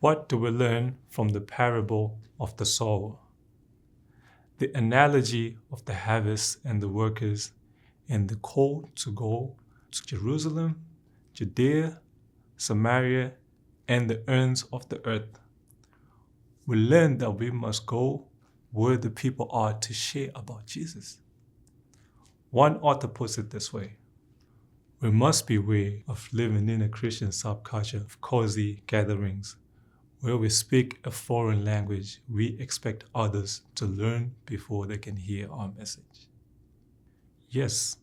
What do we learn from the parable of the sower? The analogy of the harvest and the workers and the call to go to Jerusalem, Judea, Samaria, and the ends of the earth. We learn that we must go where the people are to share about Jesus. One author puts it this way: we must beware of living in a Christian subculture of cozy gatherings where we speak a foreign language we expect others to learn before they can hear our message. Yes,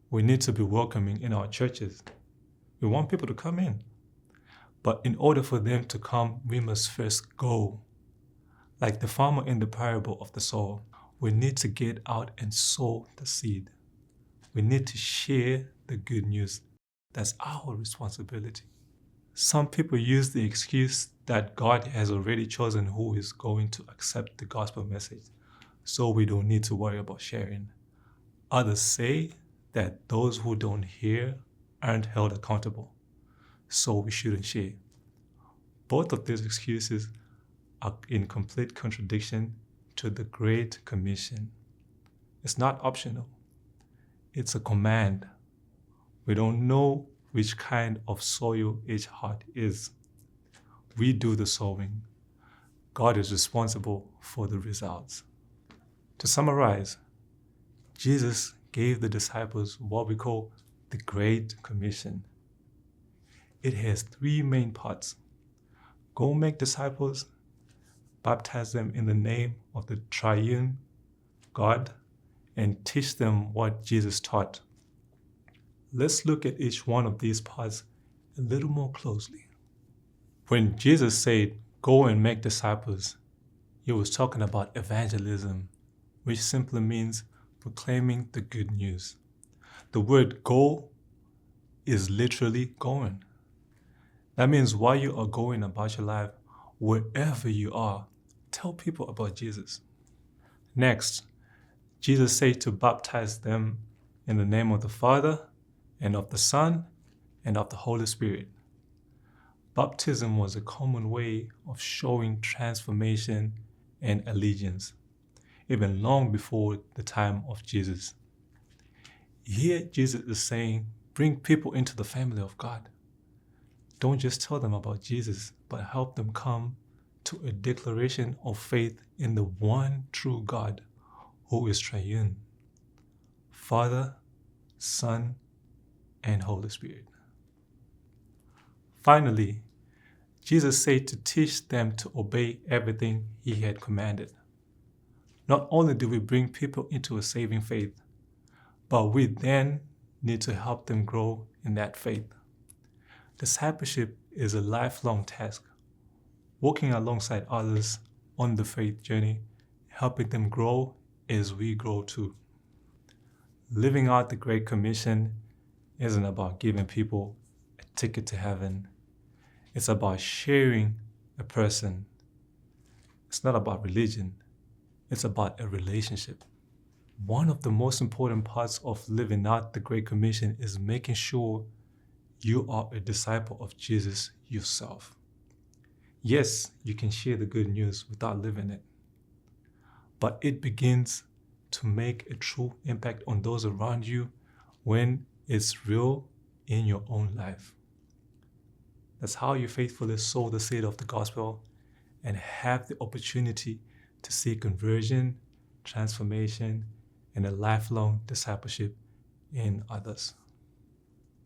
we need to be welcoming in our churches. We want people to come in. But in order for them to come, we must first go. Like the farmer in the parable of the sower, we need to get out and sow the seed. We need to share the good news. That's our responsibility. Some people use the excuse that God has already chosen who is going to accept the gospel message, so we don't need to worry about sharing. Others say that those who don't hear aren't held accountable, so we shouldn't share. Both of these excuses are in complete contradiction to the Great Commission. It's not optional. It's a command. We don't know which kind of soil each heart is. We do the sowing. God is responsible for the results. To summarize, Jesus gave the disciples what we call the Great Commission. It has three main parts: go make disciples, baptize them in the name of the triune God, and teach them what Jesus taught. Let's look at each one of these parts a little more closely. When Jesus said, go and make disciples, he was talking about evangelism, which simply means proclaiming the good news. The word go is literally going. That means while you are going about your life, wherever you are, tell people about Jesus. Next, Jesus said to baptize them in the name of the Father, and of the Son, and of the Holy Spirit. Baptism was a common way of showing transformation and allegiance, even long before the time of Jesus. Here, Jesus is saying, bring people into the family of God. Don't just tell them about Jesus, but help them come to a declaration of faith in the one true God who is triune: Father, Son, and Holy Spirit. Finally, Jesus said to teach them to obey everything he had commanded. Not only do we bring people into a saving faith, but we then need to help them grow in that faith. Discipleship is a lifelong task, working alongside others on the faith journey, helping them grow as we grow too. Living out the Great Commission isn't about giving people a ticket to heaven. It's about sharing a person. It's not about religion. It's about a relationship. One of the most important parts of living out the Great Commission is making sure you are a disciple of Jesus yourself. Yes, you can share the good news without living it, but it begins to make a true impact on those around you when it's real in your own life. That's how you faithfully sow the seed of the gospel and have the opportunity to see conversion, transformation, and a lifelong discipleship in others.